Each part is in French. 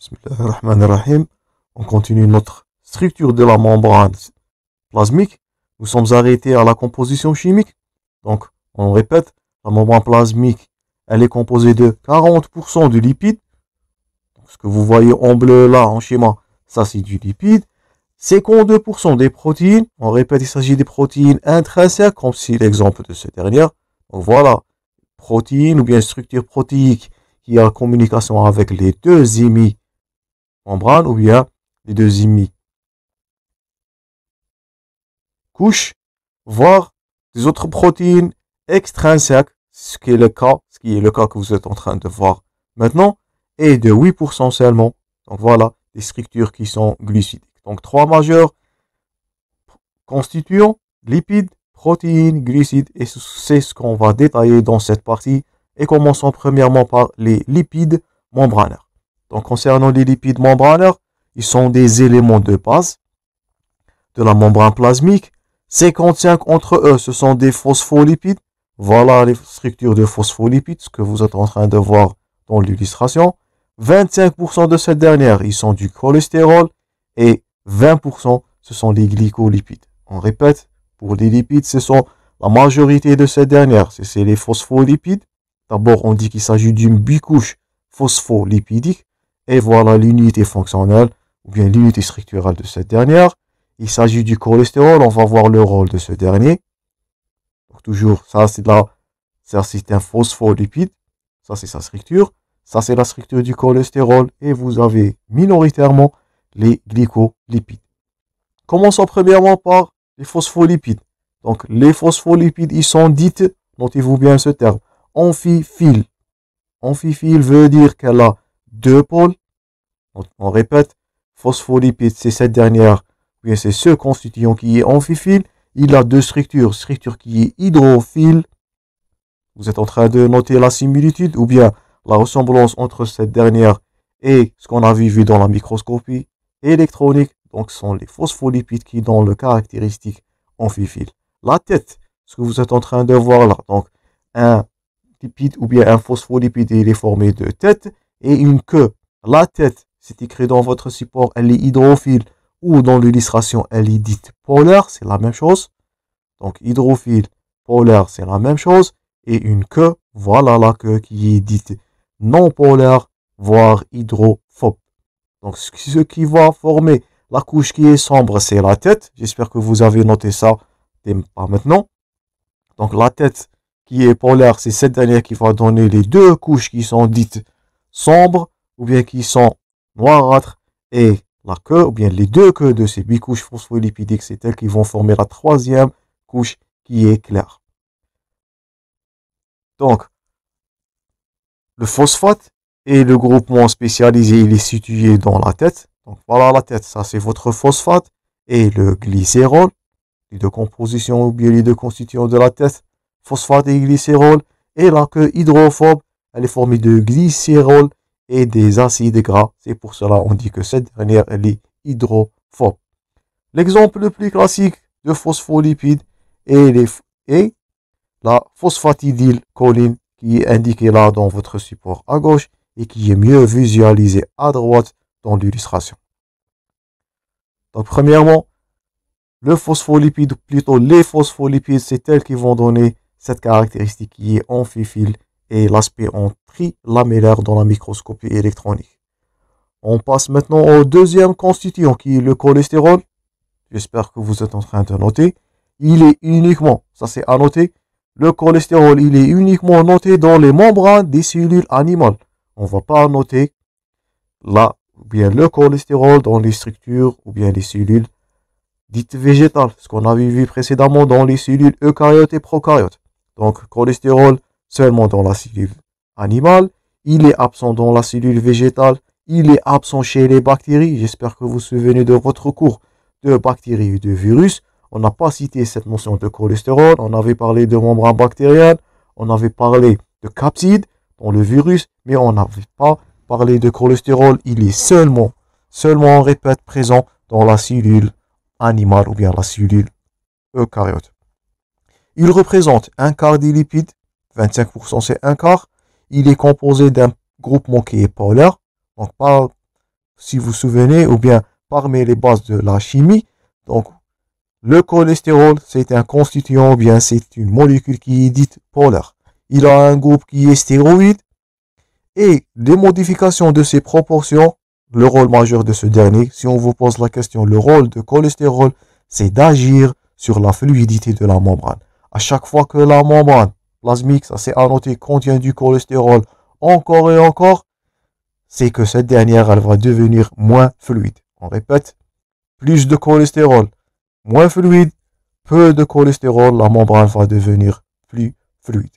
Bismillahirrahmanirrahim. On continue notre structure de la membrane plasmique. Nous sommes arrêtés à la composition chimique. Donc, on répète, la membrane plasmique, elle est composée de 40% de lipides. Donc, ce que vous voyez en bleu là, en schéma, ça c'est du lipide. 52% des protéines. On répète, il s'agit des protéines intrinsèques, comme c'est l'exemple de cette dernière. Donc voilà, protéines ou bien structure protéique qui a communication avec les deux membrane ou bien les deux couches, voire des autres protéines extrinsèques, ce qui est le cas que vous êtes en train de voir maintenant, et de 8% seulement. Donc voilà, des structures qui sont glucidiques. Donc trois majeurs constituants, lipides, protéines, glucides, et c'est ce qu'on va détailler dans cette partie. Et commençons premièrement par les lipides membranaires. Donc, concernant les lipides membranaires, ils sont des éléments de base de la membrane plasmique. 55 entre eux, ce sont des phospholipides. Voilà les structures de phospholipides, ce que vous êtes en train de voir dans l'illustration. 25% de cette dernière, ils sont du cholestérol. Et 20%, ce sont les glycolipides. On répète, pour les lipides, ce sont la majorité de cette dernière, c'est les phospholipides. D'abord, on dit qu'il s'agit d'une bicouche phospholipidique. Et voilà l'unité fonctionnelle, ou bien l'unité structurelle de cette dernière. Il s'agit du cholestérol, on va voir le rôle de ce dernier. Donc toujours, ça c'est un phospholipide, ça c'est sa structure. Ça c'est la structure du cholestérol, et vous avez minoritairement les glycolipides. Commençons premièrement par les phospholipides. Donc les phospholipides, ils sont dites, notez-vous bien ce terme, amphiphiles. Amphiphile veut dire qu'elle a deux pôles. On répète, phospholipide, c'est cette dernière, bien c'est ce constituant qui est amphiphile. Il a deux structures, structure qui est hydrophile. Vous êtes en train de noter la similitude ou bien la ressemblance entre cette dernière et ce qu'on a vu dans la microscopie électronique. Donc, ce sont les phospholipides qui donnent le caractéristique amphiphile. La tête, ce que vous êtes en train de voir là, donc un lipide ou bien un phospholipide, il est formé de tête et une queue. La tête, c'est écrit dans votre support, elle est hydrophile, ou dans l'illustration, elle est dite polaire, c'est la même chose. Donc hydrophile, polaire, c'est la même chose. Et une queue, voilà la queue qui est dite non polaire, voire hydrophobe. Donc ce qui va former la couche qui est sombre, c'est la tête. J'espère que vous avez noté ça par maintenant. Donc la tête qui est polaire, c'est cette dernière qui va donner les deux couches qui sont dites sombres, ou bien qui sont noirâtres, et la queue, ou bien les deux queues de ces bicouches phospholipidiques, c'est elles qui vont former la troisième couche qui est claire. Donc, le phosphate est le groupement spécialisé, il est situé dans la tête. Donc voilà la tête, ça c'est votre phosphate, et le glycérol, les deux compositions ou bien les deux constituants de la tête, phosphate et glycérol, et la queue hydrophobe, elle est formée de glycérol et des acides gras. C'est pour cela qu'on dit que cette dernière, elle est hydrophobe. L'exemple le plus classique de phospholipide est la phosphatidylcholine, qui est indiquée là dans votre support à gauche et qui est mieux visualisée à droite dans l'illustration. Donc premièrement, le phospholipide, plutôt les phospholipides, c'est elles qui vont donner cette caractéristique qui est amphiphile et l'aspect en trilamellaire dans la microscopie électronique. On passe maintenant au deuxième constituant qui est le cholestérol. J'espère que vous êtes en train de noter. Il est uniquement, ça c'est à noter, le cholestérol, il est uniquement noté dans les membranes des cellules animales. On ne va pas noter là, ou bien le cholestérol dans les structures ou bien les cellules dites végétales, ce qu'on avait vu précédemment dans les cellules eucaryotes et prokaryotes. Donc, cholestérol seulement dans la cellule animale, il est absent dans la cellule végétale, il est absent chez les bactéries. J'espère que vous vous souvenez de votre cours de bactéries et de virus. On n'a pas cité cette notion de cholestérol, on avait parlé de membrane bactérienne, on avait parlé de capsides dans le virus, mais on n'avait pas parlé de cholestérol. Il est seulement, on répète, présent dans la cellule animale ou bien la cellule eucaryote. Il représente un quart des lipides, 25% c'est un quart. Il est composé d'un groupement qui est polaire, donc pas si vous vous souvenez, ou bien parmi les bases de la chimie. Donc, le cholestérol, c'est un constituant, ou bien c'est une molécule qui est dite polaire. Il a un groupe qui est stéroïde, et les modifications de ces proportions, le rôle majeur de ce dernier, si on vous pose la question, le rôle de cholestérol, c'est d'agir sur la fluidité de la membrane. À chaque fois que la membrane plasmique, ça c'est annoté, contient du cholestérol encore et encore, c'est que cette dernière, elle va devenir moins fluide. On répète, plus de cholestérol, moins fluide, peu de cholestérol, la membrane va devenir plus fluide.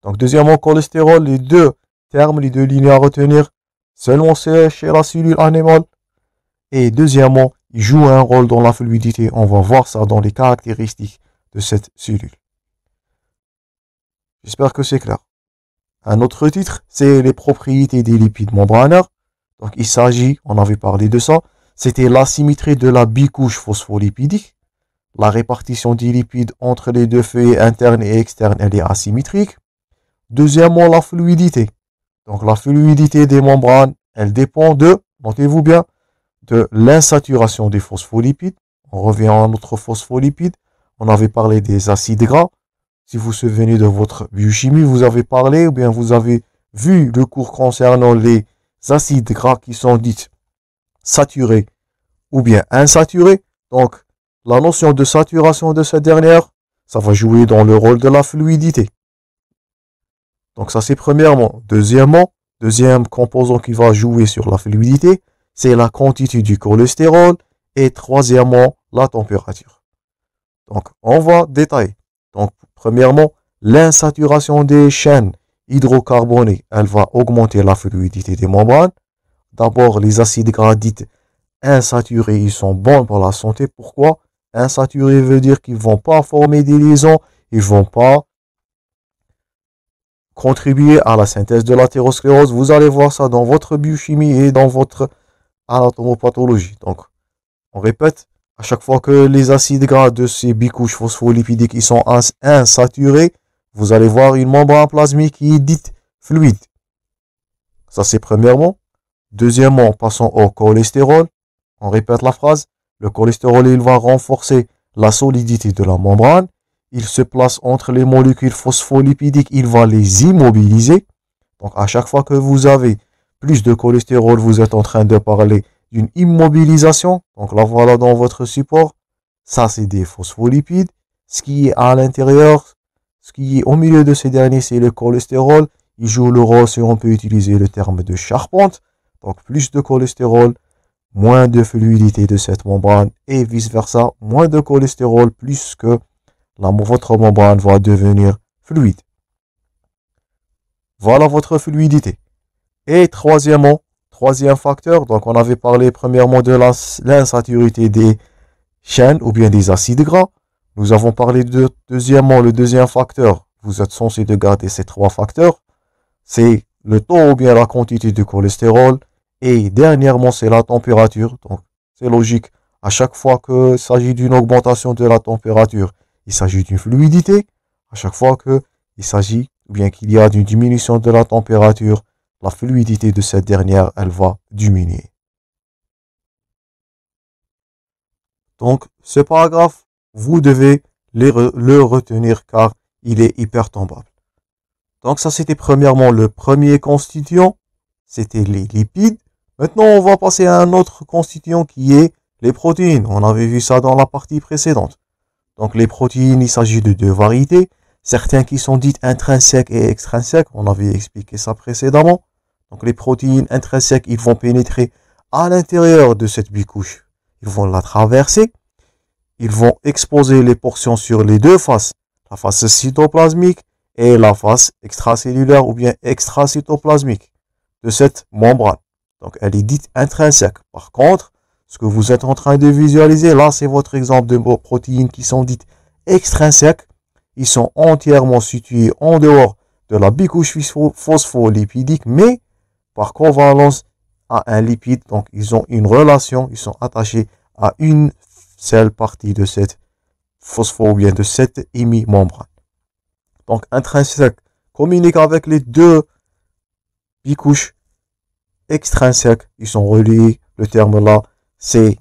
Donc, deuxièmement, cholestérol, les deux termes, les deux lignes à retenir, seulement c'est chez la cellule animale. Et deuxièmement, il joue un rôle dans la fluidité. On va voir ça dans les caractéristiques de cette cellule. J'espère que c'est clair. Un autre titre, c'est les propriétés des lipides membranaires. Donc, il s'agit, on avait parlé de ça, c'était l'asymétrie de la bicouche phospholipidique. La répartition des lipides entre les deux feuilles internes et externes, elle est asymétrique. Deuxièmement, la fluidité. Donc, la fluidité des membranes, elle dépend de, notez-vous bien, de l'insaturation des phospholipides. On revient à notre phospholipide. On avait parlé des acides gras. Si vous vous souvenez de votre biochimie, vous avez parlé, ou bien vous avez vu le cours concernant les acides gras qui sont dits saturés ou bien insaturés. Donc, la notion de saturation de cette dernière, ça va jouer dans le rôle de la fluidité. Donc ça c'est premièrement. Deuxièmement, deuxième composant qui va jouer sur la fluidité, c'est la quantité du cholestérol. Et troisièmement, la température. Donc on va détailler. Donc premièrement, l'insaturation des chaînes hydrocarbonées, elle va augmenter la fluidité des membranes. D'abord, les acides gras dits insaturés, ils sont bons pour la santé. Pourquoi? Insaturés veut dire qu'ils ne vont pas former des liaisons, ils ne vont pas contribuer à la synthèse de l'athérosclérose. Vous allez voir ça dans votre biochimie et dans votre anatomopathologie. Donc, on répète, à chaque fois que les acides gras de ces bicouches phospholipidiques ils sont insaturés, vous allez voir une membrane plasmique qui est dite fluide. Ça, c'est premièrement. Deuxièmement, passons au cholestérol. On répète la phrase. Le cholestérol, il va renforcer la solidité de la membrane. Il se place entre les molécules phospholipidiques, il va les immobiliser. Donc, à chaque fois que vous avez plus de cholestérol, vous êtes en train de parler d'une immobilisation. Donc, là, voilà dans votre support. Ça, c'est des phospholipides. Ce qui est à l'intérieur, ce qui est au milieu de ces derniers, c'est le cholestérol. Il joue le rôle, si on peut utiliser le terme de charpente. Donc, plus de cholestérol, moins de fluidité de cette membrane et vice-versa. Moins de cholestérol, plus que votre membrane va devenir fluide. Voilà votre fluidité. Et troisièmement, troisième facteur, donc on avait parlé premièrement de l'insaturité des chaînes ou bien des acides gras. Nous avons parlé de deuxièmement, le deuxième facteur. Vous êtes censé de garder ces trois facteurs. C'est le taux ou bien la quantité de cholestérol. Et dernièrement, c'est la température. Donc, c'est logique. À chaque fois qu'il s'agit d'une augmentation de la température, il s'agit d'une fluidité. À chaque fois qu'il s'agit, ou bien qu'il y a une diminution de la température, la fluidité de cette dernière, elle va diminuer. Donc, ce paragraphe, vous devez le retenir car il est hyper tombable. Donc, ça, c'était premièrement le premier constituant. C'était les lipides. Maintenant, on va passer à un autre constituant qui est les protéines. On avait vu ça dans la partie précédente. Donc, les protéines, il s'agit de deux variétés. Certains qui sont dites intrinsèques et extrinsèques. On avait expliqué ça précédemment. Donc, les protéines intrinsèques, ils vont pénétrer à l'intérieur de cette bicouche. Ils vont la traverser. Ils vont exposer les portions sur les deux faces. La face cytoplasmique et la face extracellulaire ou bien extracytoplasmique de cette membrane. Donc, elle est dite intrinsèque. Par contre, ce que vous êtes en train de visualiser, là, c'est votre exemple de protéines qui sont dites extrinsèques. Ils sont entièrement situés en dehors de la bicouche phospholipidique, mais par convalence à un lipide. Donc, ils ont une relation, ils sont attachés à une seule partie de cette phospho ou bien de cette hémimembrane. Donc, intrinsèque communique avec les deux bicouches extrinsèques, ils sont reliés. Le terme là, c'est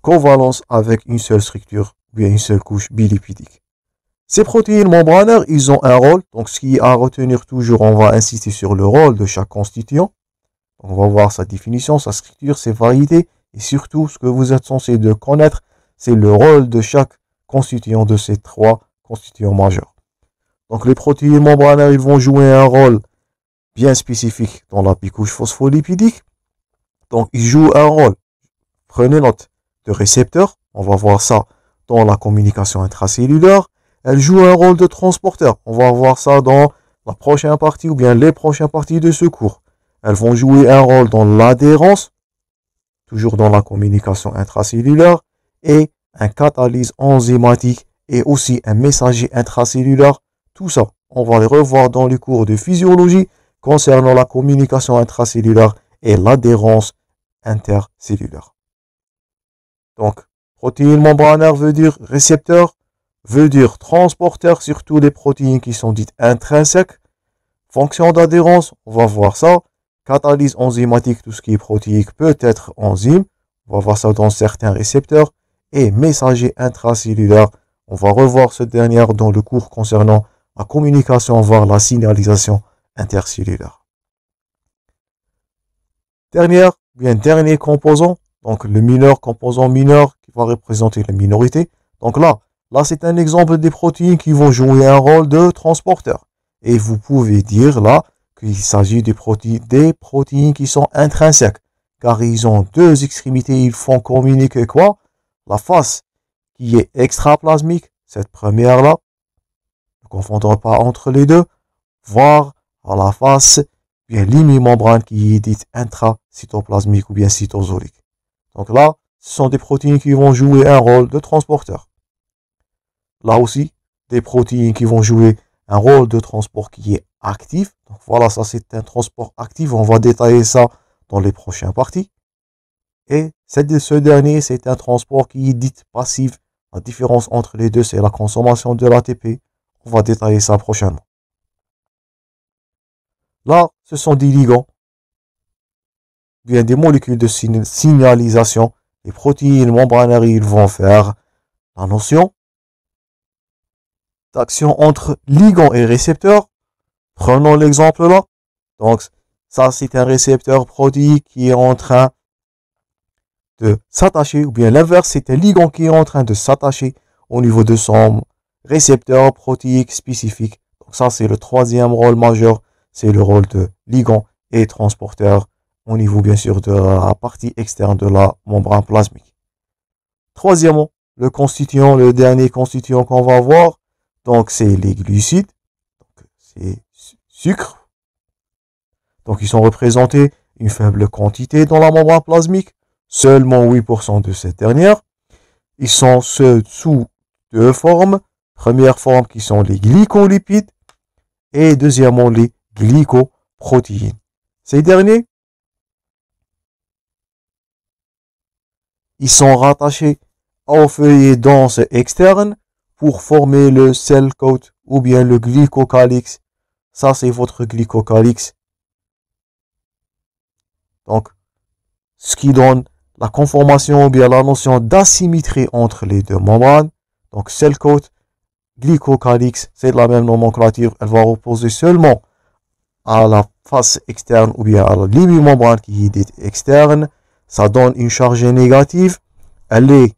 covalence avec une seule structure, ou bien une seule couche bilipidique. Ces protéines membranaires, ils ont un rôle. Donc, ce qui est à retenir toujours, on va insister sur le rôle de chaque constituant. On va voir sa définition, sa structure, ses variétés. Et surtout, ce que vous êtes censé de connaître, c'est le rôle de chaque constituant de ces trois constituants majeurs. Donc, les protéines membranaires, ils vont jouer un rôle bien spécifique dans la bicouche phospholipidique. Donc, ils jouent un rôle, prenez note, de récepteur. On va voir ça dans la communication intracellulaire. Elle joue un rôle de transporteur. On va voir ça dans la prochaine partie ou bien les prochaines parties de ce cours. Elles vont jouer un rôle dans l'adhérence, toujours dans la communication intracellulaire, et un catalyse enzymatique et aussi un messager intracellulaire. Tout ça, on va les revoir dans les cours de physiologie concernant la communication intracellulaire et l'adhérence intercellulaire. Donc, protéine membranaire veut dire récepteur, veut dire transporteur, surtout les protéines qui sont dites intrinsèques. Fonction d'adhérence, on va voir ça. Catalyse enzymatique, tout ce qui est protéique peut être enzyme. On va voir ça dans certains récepteurs. Et messager intracellulaire, on va revoir ce dernier dans le cours concernant la communication vers la signalisation intercellulaire. Dernier composant, donc le mineur, composant mineur qui va représenter la minorité. Donc là c'est un exemple des protéines qui vont jouer un rôle de transporteur. Et vous pouvez dire là qu'il s'agit des protéines qui sont intrinsèques, car ils ont deux extrémités, ils font communiquer quoi? La face qui est extraplasmique, cette première-là, ne confondons pas entre les deux, voire à la face, bien l'hémimembrane qui est dite intracytoplasmique ou bien cytosolique. Donc là, ce sont des protéines qui vont jouer un rôle de transporteur. Là aussi, des protéines qui vont jouer un rôle de transport qui est actif. Donc voilà, ça c'est un transport actif. On va détailler ça dans les prochaines parties. Et ce dernier, c'est un transport qui est dit passif. La différence entre les deux, c'est la consommation de l'ATP. On va détailler ça prochainement. Là, ce sont des ligands, bien des molécules de signalisation. Les protéines membranaires, ils vont faire la notion d'action entre ligand et récepteur. Prenons l'exemple là. Donc, ça, c'est un récepteur protéique qui est en train de s'attacher, ou bien l'inverse, c'est un ligand qui est en train de s'attacher au niveau de son récepteur protéique spécifique. Donc ça, c'est le troisième rôle majeur, c'est le rôle de ligand et transporteur au niveau, bien sûr, de la partie externe de la membrane plasmique. Troisièmement, le dernier constituant qu'on va voir, donc c'est les glucides, donc c'est sucre. Donc ils sont représentés une faible quantité dans la membrane plasmique, seulement 8% de cette dernière. Ils sont sous deux formes. Première forme qui sont les glycolipides et deuxièmement les glycoprotéines. Ces derniers, ils sont rattachés au feuillet dense externe pour former le cell coat ou bien le glycocalyx. Ça, c'est votre glycocalyx. Donc, ce qui donne la conformation ou bien la notion d'asymétrie entre les deux membranes. Donc, cell coat, glycocalyx, c'est la même nomenclature. Elle va reposer seulement à la face externe ou bien à la limite-membrane qui est dite externe. Ça donne une charge négative. Elle est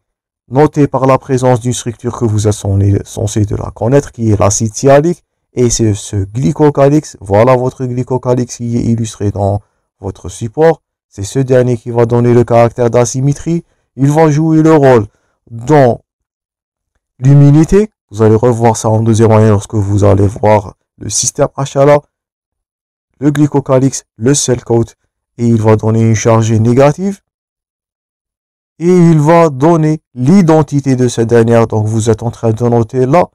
notée par la présence d'une structure que vous êtes censé de la connaître, qui est l'acide sialique. Et c'est ce glycocalyx, voilà votre glycocalyx qui est illustré dans votre support. C'est ce dernier qui va donner le caractère d'asymétrie. Il va jouer le rôle dans l'humidité. Vous allez revoir ça en deuxième année lorsque vous allez voir le système HLA, le glycocalyx, le cell coat. Et il va donner une charge négative. Et il va donner l'identité de cette dernière. Donc vous êtes en train de noter là.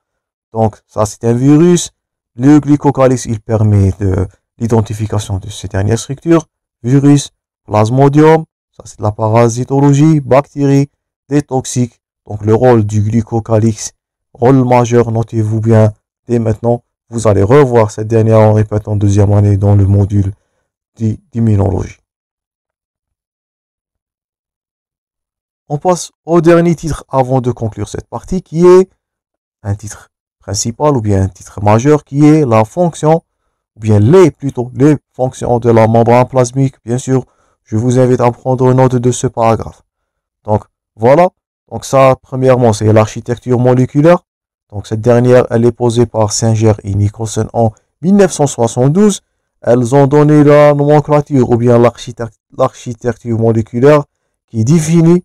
Donc ça c'est un virus. Le glycocalyx, il permet de l'identification de cette dernière structure. Virus, plasmodium, ça c'est de la parasitologie, bactéries, des toxiques. Donc le rôle du glycocalyx, rôle majeur, notez-vous bien dès maintenant. Vous allez revoir cette dernière en répétant deuxième année dans le module d'immunologie. on passe au dernier titre avant de conclure cette partie, qui est un titre principal ou bien un titre majeur, qui est la fonction, ou bien les fonctions de la membrane plasmique. Bien sûr, je vous invite à prendre note de ce paragraphe. Donc voilà, donc ça premièrement c'est l'architecture moléculaire. Donc cette dernière, elle est posée par Singer et Nicholson en 1972. Elles ont donné la nomenclature ou bien l'architecture moléculaire qui définit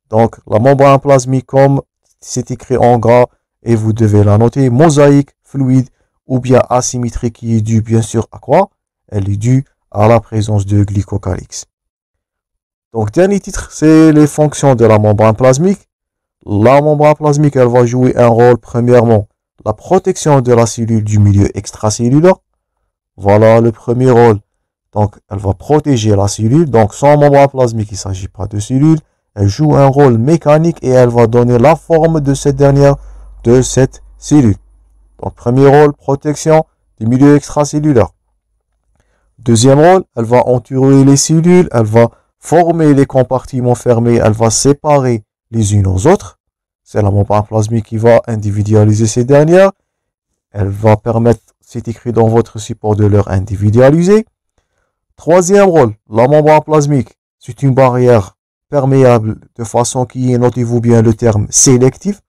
donc la membrane plasmique comme c'est écrit en gras et vous devez la noter, mosaïque, fluide ou bien asymétrique, qui est due bien sûr à quoi? Elle est due à la présence de glycocalyx. Donc dernier titre, c'est les fonctions de la membrane plasmique. La membrane plasmique, elle va jouer un rôle, premièrement, la protection de la cellule du milieu extracellulaire. Voilà le premier rôle. Donc, elle va protéger la cellule. Donc, sans membrane plasmique, il ne s'agit pas de cellule. Elle joue un rôle mécanique et elle va donner la forme de cette dernière, de cette cellule. Donc, premier rôle, protection du milieu extracellulaire. Deuxième rôle, elle va entourer les cellules, elle va former les compartiments fermés, elle va séparer les unes aux autres. C'est la membrane plasmique qui va individualiser ces dernières. Elle va permettre, c'est écrit dans votre support, de leur individualiser. Troisième rôle, la membrane plasmique, c'est une barrière perméable de façon qui est, notez-vous bien le terme, sélectif.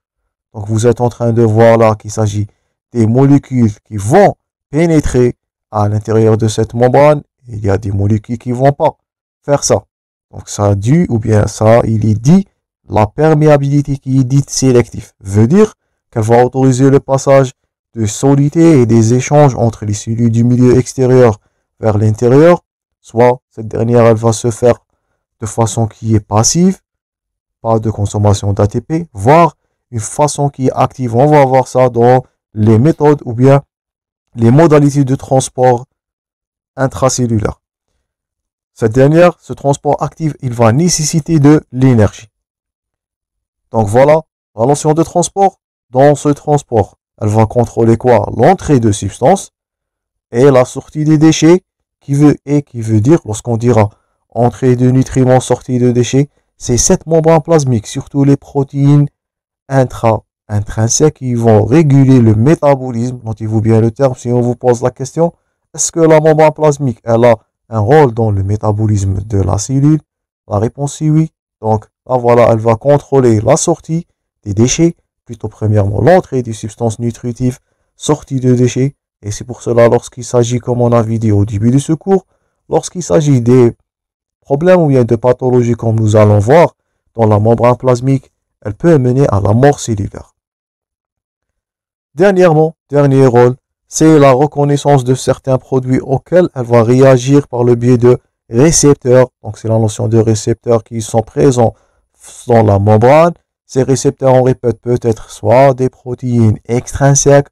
Donc vous êtes en train de voir là qu'il s'agit des molécules qui vont pénétrer à l'intérieur de cette membrane. Il y a des molécules qui ne vont pas faire ça. Donc ça dit, ou bien ça, il est dit, la perméabilité qui est dite sélective veut dire qu'elle va autoriser le passage de solidité et des échanges entre les cellules du milieu extérieur vers l'intérieur. Soit cette dernière, elle va se faire de façon qui est passive, pas de consommation d'ATP, voire une façon qui est active. On va voir ça dans les méthodes ou bien les modalités de transport intracellulaire. Cette dernière, ce transport actif, il va nécessiter de l'énergie. Donc voilà, la notion de transport. Dans ce transport, elle va contrôler quoi? L'entrée de substances et la sortie des déchets, qui veut dire, lorsqu'on dira entrée de nutriments, sortie de déchets, c'est cette membrane plasmique, surtout les protéines intrinsèques qui vont réguler le métabolisme. Notez-vous bien le terme si on vous pose la question. Est-ce que la membrane plasmique, elle a un rôle dans le métabolisme de la cellule? La réponse est oui. Donc là voilà, elle va contrôler la sortie des déchets, plutôt premièrement l'entrée des substances nutritives, sortie de déchets. Et c'est pour cela, lorsqu'il s'agit, comme on a vu dit au début de ce cours, lorsqu'il s'agit des problèmes ou bien de pathologies comme nous allons voir dans la membrane plasmique, elle peut mener à la mort cellulaire. Dernier rôle, c'est la reconnaissance de certains produits auxquels elle va réagir par le biais de récepteurs. Donc c'est la notion de récepteurs qui sont présents dans la membrane. Ces récepteurs, on répète, peut être soit des protéines extrinsèques,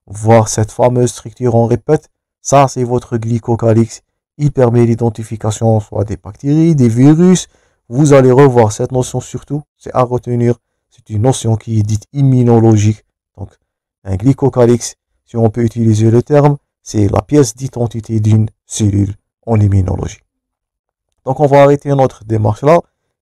voire cette fameuse structure, on répète, ça c'est votre glycocalyx. Il permet l'identification soit des bactéries, des virus. Vous allez revoir cette notion surtout, c'est à retenir. C'est une notion qui est dite immunologique. Donc un glycocalyx, si on peut utiliser le terme, c'est la pièce d'identité d'une cellule en immunologie. Donc on va arrêter notre démarche là.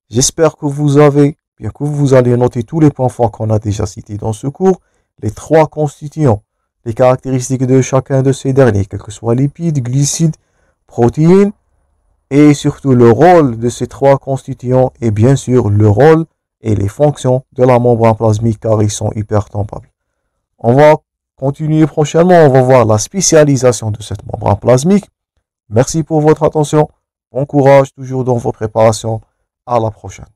J'espère que vous allez noter tous les points forts qu'on a déjà cités dans ce cours, les trois constituants, les caractéristiques de chacun de ces derniers, quels que soient lipides, glucides, protéines, et surtout le rôle de ces trois constituants et bien sûr le rôle et les fonctions de la membrane plasmique car ils sont hyper tempables. On va continuer prochainement, on va voir la spécialisation de cette membrane plasmique. Merci pour votre attention. Bon courage toujours dans vos préparations. À la prochaine.